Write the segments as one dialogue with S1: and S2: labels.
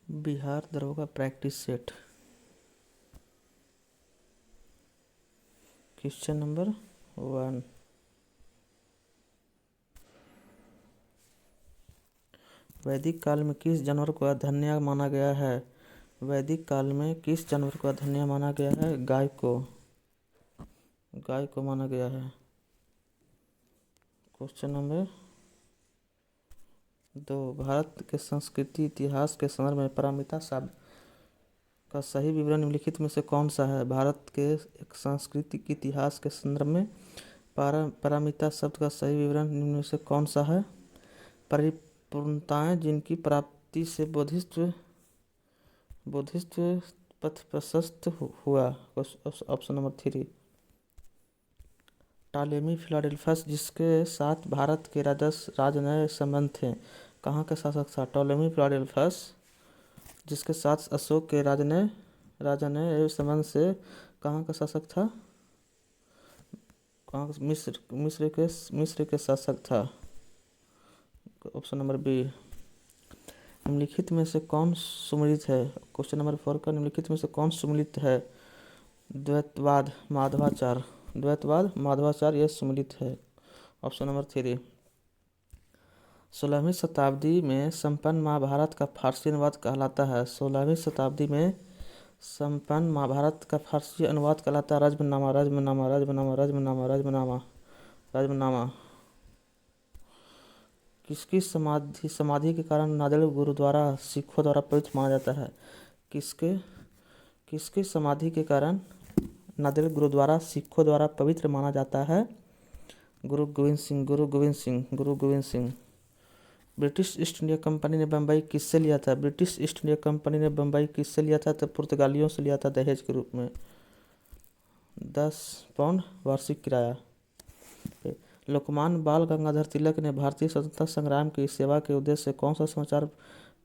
S1: बिहार दरोगा practice set. Question number 1। वैदिक काल में किस जानवर को अधन्या माना गया है? वैदिक काल में किस जानवर को अधन्या माना गया है? गाय को माना गया है। Question number 2। भारत के संस्कृति इतिहास के संदर्भ में पारमिता शब्द का सही विवरण निम्नलिखित में से कौन सा है? भारत के सांस्कृतिक इतिहास के संदर्भ में पारमिता शब्द का सही विवरण निम्न में से कौन सा है? परिपूर्णताएं जिनकी प्राप्ति से बोधिसत्व पथ प्रशस्त हुआ। Option number 3। टॉलेमी फिलाडेल्फस जिसके साथ भारत के राजनय संबंध थे, कहाँ का शासक था? टॉलेमी फिलाडेल्फस जिसके साथ अशोक के राजनय संबंध से कहाँ का शासक था? कहाँ? मिस्र के शासक था। Option number B. निम्नलिखित में से कौन सुमिलित है? क्वेश्चन नंबर 4 का निम्नलिखित में से कौन सुमिलित है? द्वैतवाद माधवाचार यह सुमिलित है। Option number 3। 16वीं शताब्दी में संपन्न महाभारत का फारसी अनुवाद कहलाता है। 16वीं शताब्दी में संपन्न महाभारत का फारसी अनुवाद कहलाता है राजमनामा। किसकी समाधि के कारण नांदेड़ गुरुद्वारा सिखों द्वारा पवित्र माना जाता है? किसकी समाधि के कारण नांदेड़ गुरुद्वारा सिखों द्वारा पवित्र माना जाता है? गुरु Govind Singh. British east India company ने बम्बई किससे लिया था? ब्रिटिश ईस्ट इंडिया कंपनी ने बम्बई किससे लिया था? तो पुर्तगालियों से लिया था दहेज के रूप में। 10 पाउंड वार्षिक किराया। लोकमान्य बाल गंगाधर तिलक ने भारतीय स्वतंत्रता संग्राम की सेवा के उद्देश्य से कौन सा समाचार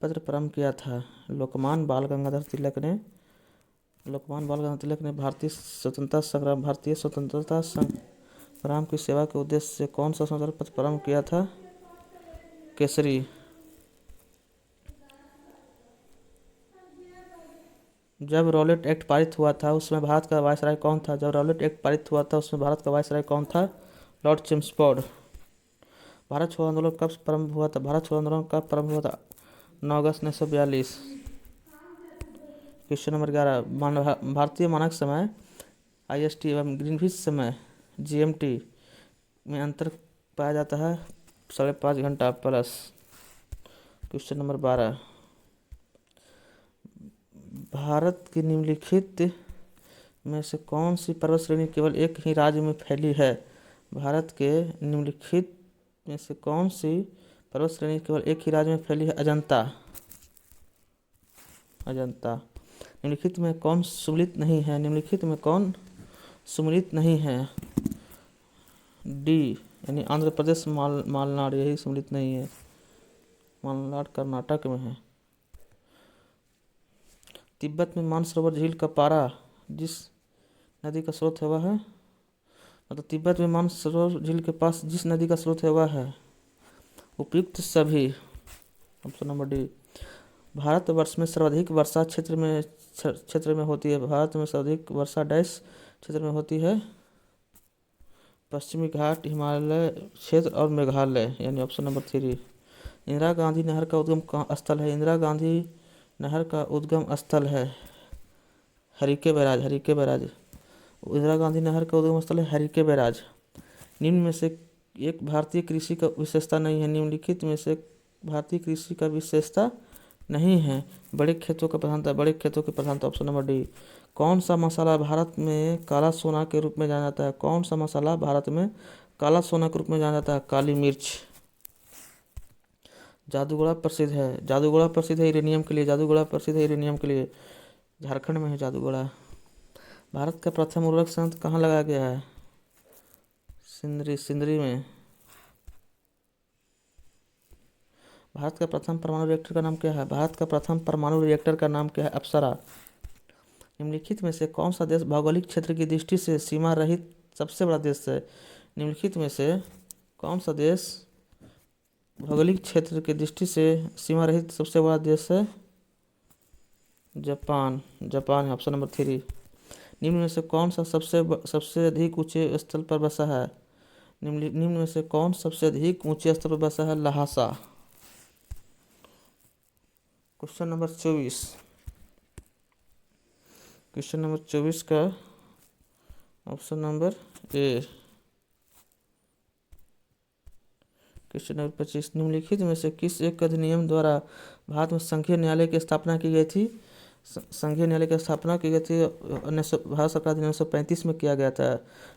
S1: पत्र प्रारंभ किया था? लोकमान्य बाल गंगाधर तिलक ने भारतीय स्वतंत्रता संग्राम की सेवा के उद्देश्य से कौन सा समाचार पत्र प्रारंभ किया था? केसरी। जब रॉलेट एक्ट पारित हुआ था उसमें भारत का वायसराय कौन था? Lord Chelmsford. भारत छोड़ो आंदोलन कब प्रारंभ हुआ था? 9 अगस्त 1942। Question number 11। भारतीय मानक समय IST एवं ग्रीनविच समय GMT में अंतर पाया जाता है 5.5 घंटा प्लस। Question number 12। भारत की निम्नलिखित में से कौन सी पर्वत श्रेणी केवल एक ही राज्य में फैली है? भारत के निम्नलिखित में से कौन सी पर्वत श्रेणी केवल एक ही राज्य में फैली है? अजंता। निम्नलिखित में कौन सुमिलित नहीं है? डी यानी आंध्र प्रदेश मालनाड यही सुमिलित नहीं है। मालनाड कर्नाटक में है। तिब्बत में मानसरोवर झील का पारा जिस नदी का स्रोत है वह है, मतलब तिब्बत में मानसरोवर झील के पास जिस नदी का स्रोत है वह है उपयुक्त सभी। Option number D. भारतवर्ष में सर्वाधिक वर्षा क्षेत्र में होती है। भारत में सर्वाधिक वर्षा डैश क्षेत्र में होती है? पश्चिमी घाट, हिमालय क्षेत्र और मेघालय, यानी ऑप्शन नंबर 3। इंदिरा गांधी नहर का उद्गम स्थल है? इंदिरा गांधी नहर का उद्गम स्थल है हरिके बैराज। इंदिरा गांधी नहर का उद्गम स्थल है हरिके बैराज। निम्न में से एक भारतीय कृषि का विशेषता नहीं है। निम्नलिखित में से भारतीय कृषि का विशेषता नहीं है। बड़े खेतों की प्रधानता। Option number D. कौन सा मसाला भारत में काला सोना के रूप में जाना जाता है? काली मिर्च। जादूगोड़ा प्रसिद्ध है यूरेनियम के लिए। झारखंड में है जादूगोड़ा। भारत का प्रथम उर्वरक संयंत्र कहाँ लगाया गया है? सिंदरी में। भारत का प्रथम परमाणु रिएक्टर का नाम क्या है? अप्सरा। निम्नलिखित में से कौन सा देश भौगोलिक क्षेत्र की दृष्टि से सीमा रहित सबसे बड़ा देश है? निम्नलिखित में से कौन सा देश भौगोलिक क्षेत्र की दृष्टि से सीमा रहित सबसे बड़ा देश है? जापान, जापान है ऑप्शन नंबर 3। निम्न में से कौन सा सबसे अधिक ऊंचे स्थल पर बसा है? निम्न में से कौन सबसे अधिक ऊंचे स्थल पर बसा है? Lhasa. Question number 24, question number 24 का option number A. Question number 25, निम्नलिखित में से किस एक अधिनियम द्वारा भारत में संघीय न्यायालय की स्थापना की गई थी? संघीय न्यायालय की स्थापना की गई थी भारत सरकार 1935 में किया गया था।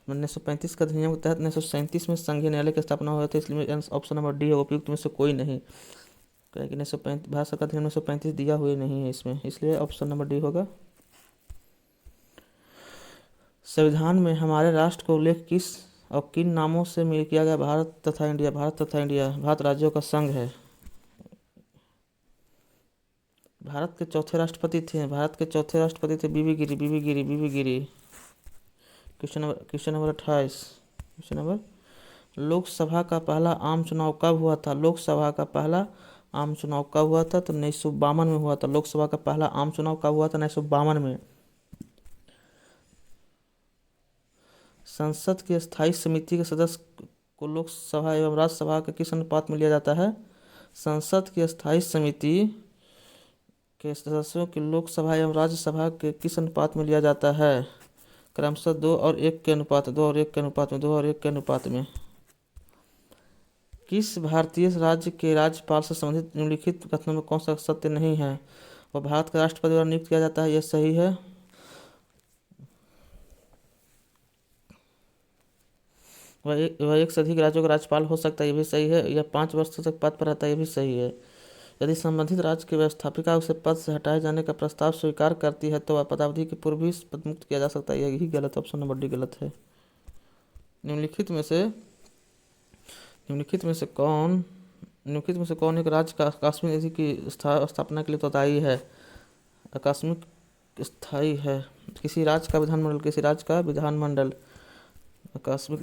S1: 1935 का अधिनियम के तहत 1937 में संघीय न्यायालय की स्थापना हुआ था, इसलिए ऑप्शन नंबर डी है उपयुक्त में से कोई नहीं। क्या कि 1935 भारत सरकार अधिनियम 1935 दिया हुआ नहीं है इसमें, इसलिए ऑप्शन नंबर डी होगा। संविधान में हमारे राष्ट्र का उल्लेख किस और किन नामों से किया गया? भारत तथा इंडिया। भारत तथा इंडिया भारत राज्यों का संघ है। भारत के चौथे राष्ट्रपति थे V V Giri. Question number 28, question number, Lok Sabha का पहला आम चुनाव कब हुआ था? लोकसभा का पहला आम चुनाव कब हुआ था? तो 1952 में हुआ था। लोकसभा का पहला आम चुनाव कब हुआ था? 1952 में। संसद की स्थायी समिति के सदस्य को लोकसभा एवं राज्यसभा के किस अनुपात में लिया जाता है? संसद की स्थायी समिति के सदस्यों की लोकसभा एवं राज्यसभा के किस अनुपात में लिया जाता है? क्रमशः 2 और 1 के अनुपात में। किस भारतीय राज्य के राज्यपाल से संबंधित निम्नलिखित कथनों में कौन सा सत्य नहीं है? वह भारत के राष्ट्रपति द्वारा नियुक्त किया जाता है, यह सही है। वह एक से अधिक राज्यों का राज्यपाल हो सकता है, यह भी सही है। यह 5 वर्ष तक पद पर रहता है, यह भी सही है। यदि संबंधित राज्य की व्यवस्थापिका उसे पद से हटाए जाने का प्रस्ताव स्वीकार करती है तो वह पदावधि के पूर्व भी पदमुक्त किया जा सकता है, यही गलत, ऑप्शन नंबर डी गलत है। निम्नलिखित में से कौन एक राज्य का आकस्मिक निधि की स्थापना के लिए उत्तरदायी है? आकस्मिक स्थायी है किसी राज्य का विधानमंडल। आकस्मिक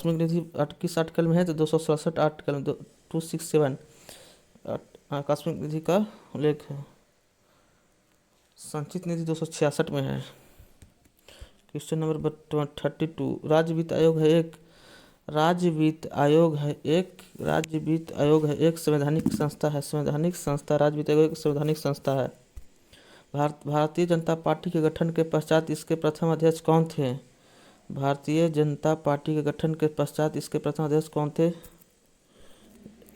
S1: निधि किस आर्टिकल में है? तो 267 आर्टिकल में 267 आकस्मिक निधि का उल्लेख है। संचित निधि 266 में है। क्वेश्चन नंबर 32, राज्य वित्त आयोग है एक संवैधानिक संस्था है। राज्य वित्त आयोग एक संवैधानिक संस्था है। भारतीय जनता पार्टी के गठन के पश्चात इसके प्रथम अध्यक्ष कौन थे? भारतीय जनता पार्टी के गठन के पश्चात इसके प्रथम अध्यक्ष कौन थे?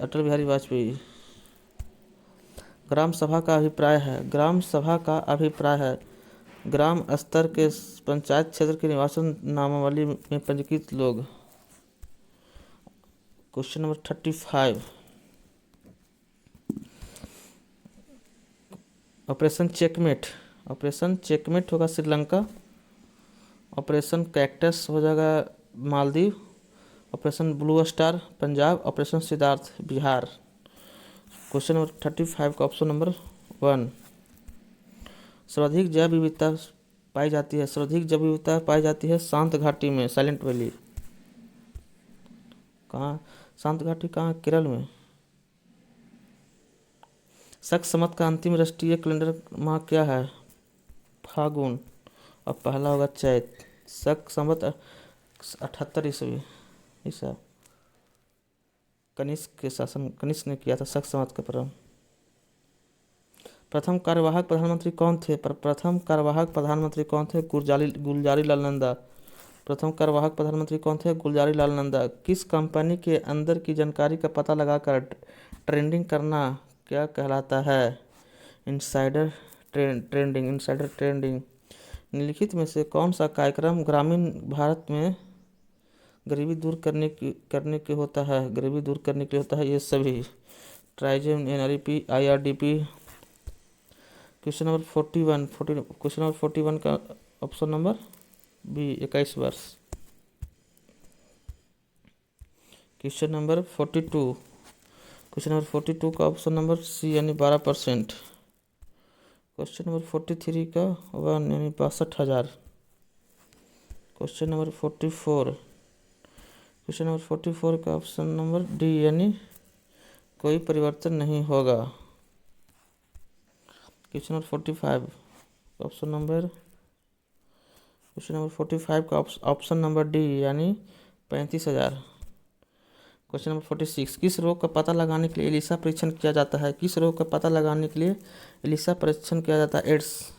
S1: अटल बिहारी वाजपेयी। ग्राम सभा का अभिप्राय है ग्राम स्तर के पंचायत क्षेत्र के निवासन नामावली में पंजीकृत लोग। क्वेश्चन नंबर 35, ऑपरेशन चेकमेट होगा श्रीलंका। ऑपरेशन कैक्टस हो जाएगा Maldives. Operation blue star Punjab. Operation Siddharth Bihar. Question number 35 का ऑप्शन नंबर 1, सर्वाधिक जैव विविधता पाई जाती है शांत घाटी में, साइलेंट वैली। कहाँ शांत घाटी कहाँ? केरल में। शक संवत का अंतिम राष्ट्रीय कैलेंडर माह क्या है? फागुन, और पहला होगा चैत। शक संवत 78 ईसा कनिष्क ने किया था शक संवत का प्रारंभ। प्रथम कार्यवाहक प्रधानमंत्री कौन थे? गुलजारी लाल नंदा। किस कंपनी के अंदर की जानकारी का पता लगाकर ट्रेडिंग करना क्या कहलाता है? Insider trading. निम्नलिखित में से कौन सा कार्यक्रम ग्रामीण भारत में गरीबी दूर करने के होता है? ये सभी ट्राइजेम, NREP, IRDP। क्वेश्चन नंबर 41 का ऑप्शन नंबर बी 21 वर्ष। क्वेश्चन नंबर 42 का ऑप्शन नंबर सी यानी 12%। क्वेश्चन नंबर 43 का 1 यानी 62,000। क्वेश्चन नंबर 44 का ऑप्शन नंबर डी यानी कोई परिवर्तन नहीं होगा। क्वेश्चन नंबर 45, क्वेश्चन नंबर 45 का ऑप्शन नंबर डी यानी 35,000। क्वेश्चन नंबर 46, किस रोग का पता लगाने के लिए एलिसा परीक्षण किया जाता है? किस रोग का पता लगाने के लिए एलिसा परीक्षण किया जाता है? एड्स।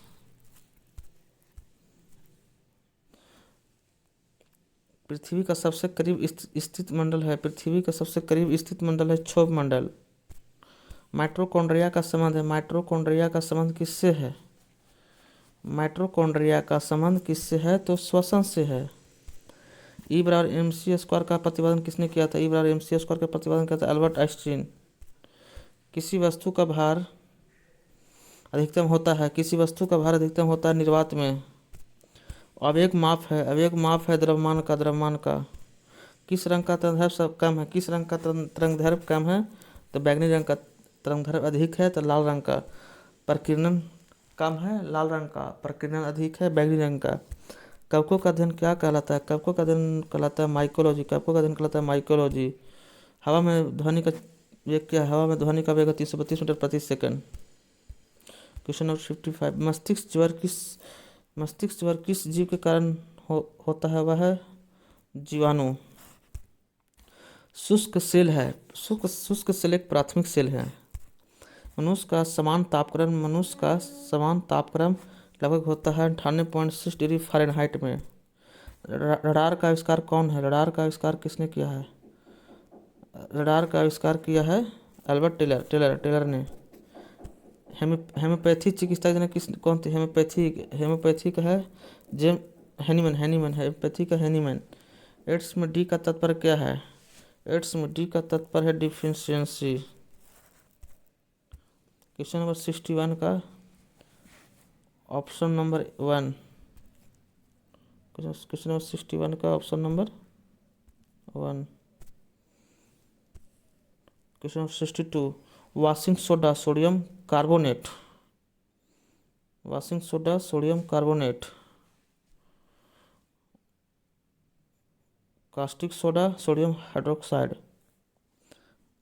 S1: पृथ्वी का सबसे करीब स्थित मंडल है, पृथ्वी का सबसे करीब स्थित मंडल है क्षोभ मंडल। माइटोकॉन्ड्रिया का संबंध है, माइटोकॉन्ड्रिया का संबंध किससे है? माइटोकॉन्ड्रिया का संबंध किससे है? तो श्वसन से है। ई बराबर एम सी स्क्वायर का प्रतिपादन किसने किया था? ई बराबर एम सी स्क्वायर का प्रतिपादन किया था अल्बर्ट आइंस्टीन। किसी वस्तु का भार अधिकतम होता है, किसी वस्तु का भार अधिकतम होता है निर्वात में। आवेग माप है, आवेग माप है द्रव्यमान का, द्रव्यमान का। किस रंग का तरंगदैर्घ्य सब कम है? किस रंग का तरंगदैर्घ्य कम है? तो बैंगनी रंग का। तरंगदैर्घ्य अधिक है तो लाल रंग का। प्रकीर्णन कम है, लाल रंग का। प्रकीर्णन अधिक है, बैंगनी रंग का। कवकों का अध्ययन क्या कहलाता है? कवकों का अध्ययन कहलाता है माइकोलॉजी। कवकों का अध्ययन कहलाता है माइकोलॉजी। हवा में ध्वनि का वेग क्या है? हवा में ध्वनि का वेग है 332 मीटर प्रति सेकंड। क्वेश्चन नंबर 55, मस्तिष्क ज्वर किस जीव के कारण होता है? वह है जीवाणु। शुष्क सेल है, शुष्क सेल एक प्राथमिक सेल है। मनुष्य का समान तापक्रम लगभग होता है 98.6 डिग्री फ़ारेनहाइट में। रडार का आविष्कार कौन है? रडार का आविष्कार किसने किया है? रडार का आविष्कार किया है अल्बर्ट टेलर ने। हेम्योपैथी चिकित्सा जनक कौन थे? हेम्योपैथी का है हैनीमैन। हेम्योपैथी का हैनीमैन। एड्स में डी का तात्पर्य क्या है? एड्स में डी का तात्पर्य है डिफिशियंसी। क्वेश्चन नंबर 61 का ऑप्शन नंबर 1। क्वेश्चन नंबर 61 का option number 1। Question number 62, washing soda sodium carbonate. Washing soda sodium carbonate. Caustic soda sodium hydroxide.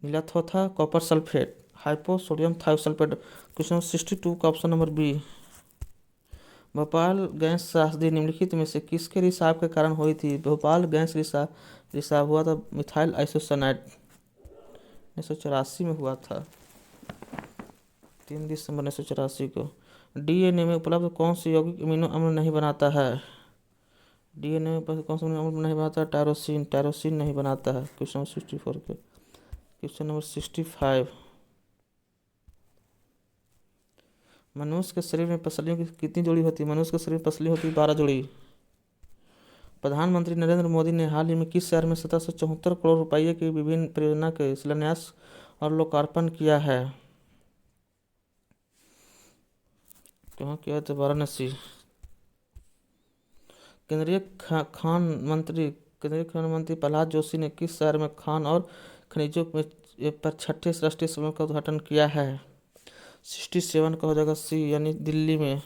S1: नीलाथोथा copper sulphate. Hypo sodium thiosulphate. Question number 62 का option number B. Bhopal gas त्रासदी निम्नलिखित में से किसके रिसाव के कारण हुई थी? भोपाल गैस रिसाव हुआ था मिथाइल आइसोसाइनाइड 1984 में हुआ था, 3 दिसंबर 1984 को। डीएनए में उपलब्ध कौन सी यौगिक अमीनो अम्ल नहीं बनाता है? डीएनए में उपलब्ध कौन सा अमीनो अम्ल नहीं बनाता है? टायरोसिन नहीं बनाता है। क्वेश्चन नंबर 64 के। क्वेश्चन नंबर 65, मनुष्य के शरीर में पसलियों की कितनी जोड़ी होती है? मनुष्य के शरीर में पसली होती है 12 जोड़ी। प्रधानमंत्री नरेंद्र मोदी ने हाल ही में किस शहर में 1774 करोड़ रुपये की विभिन्न परियोजना के शिलान्यास और लोकार्पण किया है? कहाँ किया? तो वाराणसी। केंद्रीय खान मंत्री प्रहलाद जोशी ने किस शहर में खान और खनिजों पर छठे राष्ट्रीय सम्मेलन का उद्घाटन किया है? 67 का हो जाएगा सी, यानी दिल्ली में।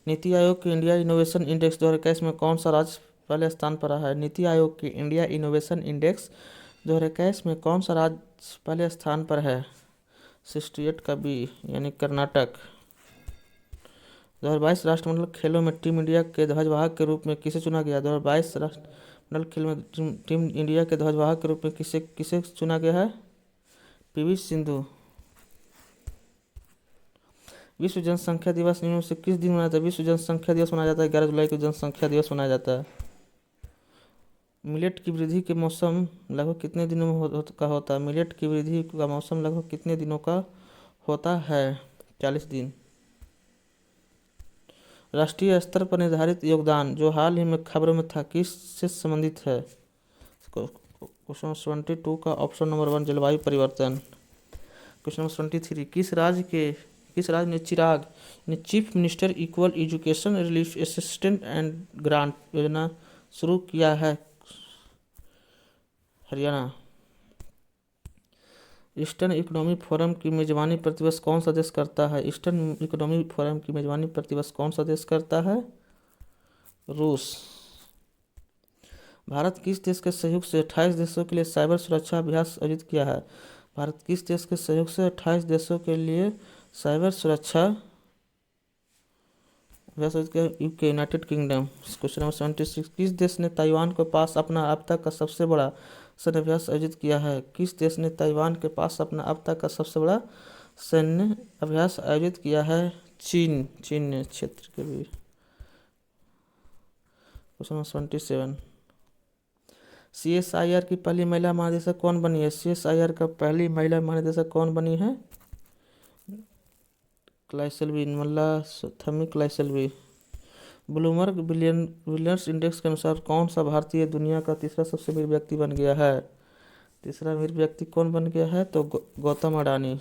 S1: नीति आयोग के इंडिया इनोवेशन इंडेक्स 2021 में कौन सा राज्य पहले स्थान पर रहा है? नीति आयोग के इंडिया इनोवेशन इंडेक्स 2021 में कौन सा राज्य पहले स्थान पर है? 68 का बी, यानी कर्नाटक। 2022 राष्ट्रमंडल खेलों में टीम इंडिया के ध्वजवाहक के रूप में किसे चुना गया? 2022 राष्ट्रमंडल खेलों में टीम इंडिया के ध्वजवाहक के रूप में किसे चुना गया है? पीवी सिंधु। विश्व जनसंख्या दिवस निम्न में से किस दिन मनाया जाता है? विश्व जनसंख्या दिवस मनाया जाता है 11 जुलाई को जनसंख्या दिवस मनाया जाता है। मिलेट की वृद्धि के मौसम लगभग कितने दिनों में का होता है? मिलेट की वृद्धि का मौसम लगभग कितने दिनों का होता है? 40 दिन। राष्ट्रीय स्तर पर निर्धारित योगदान जो हाल ही में खबरों में था किससे संबंधित है? क्वेश्चन 72 का ऑप्शन नंबर 1 जलवायु परिवर्तन। क्वेश्चन नंबर 23, किस राज्य ने Chirag chief minister equal education relief assistance and grant योजना शुरू किया है? हरियाणा। ईस्टर्न इकोनॉमिक फोरम की मेजबानी प्रतिवर्ष कौन सा देश करता है? ईस्टर्न इकोनॉमिक फोरम की मेजबानी प्रतिवर्ष कौन सा देश करता है? रूस। भारत किस देश के सहयोग से 28 देशों के लिए साइबर सुरक्षा अभ्यास आयोजित किया है? भारत किस देश के सहयोग से 28 देशों के लिए साइबर सुरक्षा अभ्यास आयोजित किया UK United kingdom. Question number 76, किस देश ने ताइवान के पास अपना अब तक का सबसे बड़ा सैन्य अभ्यास आयोजित किया है? किस देश ने ताइवान के पास अपना अब तक का सबसे बड़ा सैन्य अभ्यास आयोजित किया है? चीन। चीन ने क्षेत्र के भी। क्वेश्चन नंबर 77, CSIR की पहली महिला महानिदेशक कौन बनी है? CSIR का पहली महिला महानिदेशक कौन बनी है? क्लाइसेल्वी, निर्मला थमी क्लाइसेल्वी। ब्लूमबर्ग बिलियनर्स इंडेक्स के अनुसार कौन सा भारतीय दुनिया का तीसरा सबसे अमीर व्यक्ति बन गया है? तीसरा अमीर व्यक्ति कौन बन गया है? तो गौतम अडानी।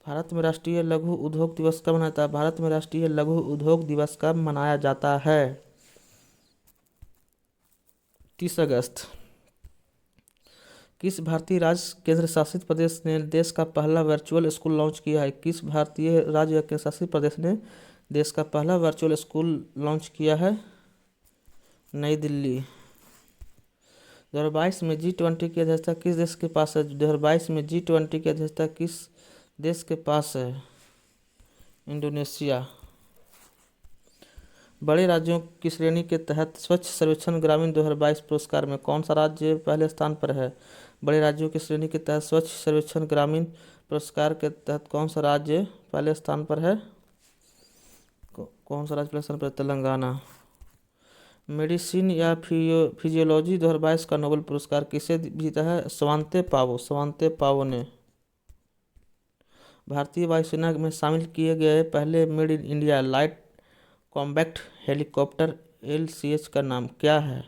S1: भारत में राष्ट्रीय लघु उद्योग दिवस कब मनाता है? भारत में राष्ट्रीय लघु उद्योग दिवस कब मनाया जाता है? 30 अगस्त। किस भारतीय राज्य केंद्र शासित प्रदेश ने देश का पहला वर्चुअल स्कूल लॉन्च किया है? किस भारतीय राज्य या केंद्र शासित प्रदेश ने देश का पहला वर्चुअल स्कूल लॉन्च किया है? नई दिल्ली। 2022 में G20 की अध्यक्षता किस देश के पास है? 2022 में G20 की अध्यक्षता किस देश के पास है? इंडोनेशिया। बड़े राज्यों की श्रेणी के तहत स्वच्छ सर्वेक्षण ग्रामीण 2022 पुरस्कार में कौन सा राज्य पहले स्थान पर है? बड़े राज्यों की श्रेणी के तहत स्वच्छ सर्वेक्षण ग्रामीण पुरस्कार के तहत कौन सा राज्य पहले स्थान पर है? कौन सा राज्य पहले स्थान पर है? तेलंगाना। मेडिसिन या फिजियोलॉजी 2022 का नोबेल पुरस्कार किसे जीता है? स्वांते पावो ने। भारतीय वायुसेना में शामिल किए गए पहले made in India light combat helicopter LCH का नाम क्या है?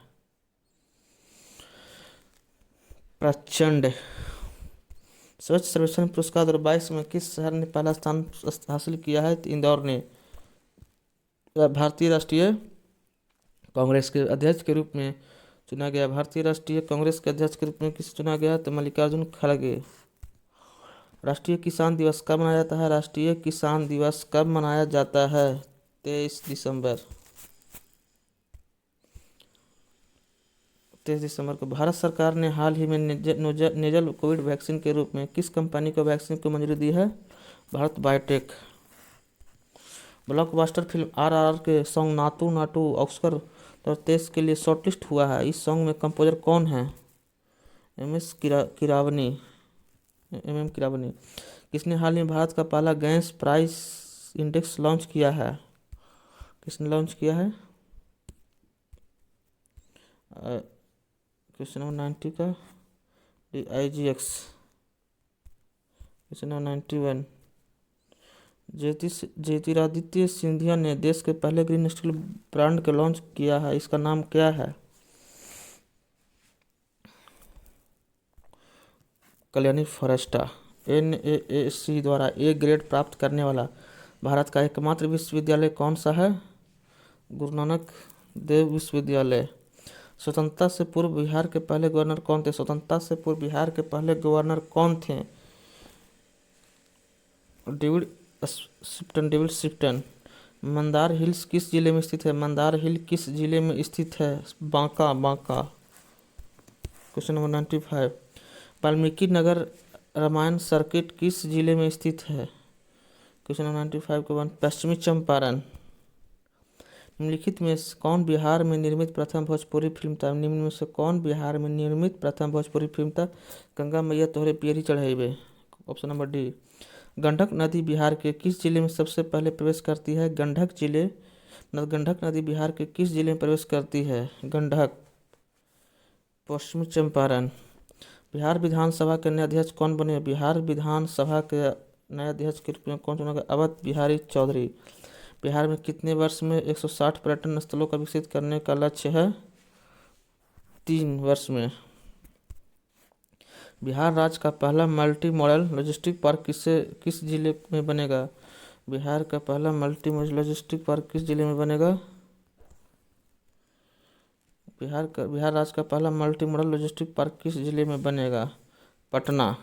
S1: प्रचंड। स्वच्छ सर्वेक्षण पुरस्कार 2022 में किस शहर ने पहला स्थान हासिल किया है? इंदौर ने। भारतीय राष्ट्रीय कांग्रेस के अध्यक्ष के रूप में चुना गया। भारतीय राष्ट्रीय कांग्रेस के अध्यक्ष के रूप में किसे चुना गया? तो मल्लिकार्जुन खड़गे। राष्ट्रीय किसान दिवस कब मनाया जाता है? राष्ट्रीय किसान दिवस कब मनाया जाता है? 23 दिसंबर। 23 दिसंबर को। भारत सरकार ने हाल ही में नेजल कोविड वैक्सीन के रूप में किस कंपनी को वैक्सीन को मंजूरी दी है? Bharat biotech. Blockbuster film RRR के सॉन्ग नाटू नाटू ऑस्कर 2023 के लिए शॉर्टलिस्ट हुआ है। इस सॉन्ग में कंपोजर कौन है? किरावनी। किसने हाल ही में भारत का पहला गैस प्राइस इंडेक्स लॉन्च किया है? किसने लॉन्च किया है? क्वेश्चन नंबर 90 का IGX। Question number 91, Jyotiraditya Scindia ने देश के पहले ग्रीन स्टील ब्रांड को लॉन्च किया है। इसका नाम क्या है? कल्याणी फॉरेस्टा। NAAC द्वारा A ग्रेड प्राप्त करने वाला भारत का एकमात्र विश्वविद्यालय कौन सा है? गुरु नानक देव विश्वविद्यालय। स्वतंत्रता से पूर्व बिहार के पहले गवर्नर कौन थे? स्वतंत्रता से पूर्व बिहार के पहले गवर्नर कौन थे? डेविड शिफ्टन। मंदार हिल्स किस जिले में स्थित है? मंदार हिल किस जिले में स्थित है? Banka. Question number 95, Valmiki Nagar Ramayan circuit किस जिले में स्थित है? क्वेश्चन नंबर 95 के बाद पश्चिमी चंपारण। निम्नलिखित में कौन बिहार में निर्मित प्रथम भोजपुरी फिल्म था? निम्न में से कौन बिहार में निर्मित प्रथम भोजपुरी फिल्म था? गंगा मैया तोहरे पियरी चढ़ैबे। Option number D. गंडक नदी बिहार के किस जिले में सबसे पहले प्रवेश करती है? गंडक नदी बिहार के किस जिले में प्रवेश करती है? गंडक। पश्चिमी चंपारण। बिहार विधानसभा के नए अध्यक्ष कौन बने? बिहार विधानसभा के नए अध्यक्ष के रूप में कौन चुना गया? अवध बिहारी चौधरी। बिहार में कितने वर्ष में 160 पर्यटन स्थलों का विकसित करने का लक्ष्य है? 3 वर्ष में। बिहार राज्य का पहला मल्टी मॉडल लॉजिस्टिक पार्क किस जिले में बनेगा? बिहार का पहला मल्टी मॉडल लॉजिस्टिक पार्क किस जिले में बनेगा? बिहार राज्य का पहला मल्टी मॉडल लॉजिस्टिक पार्क किस जिले में बनेगा? पटना।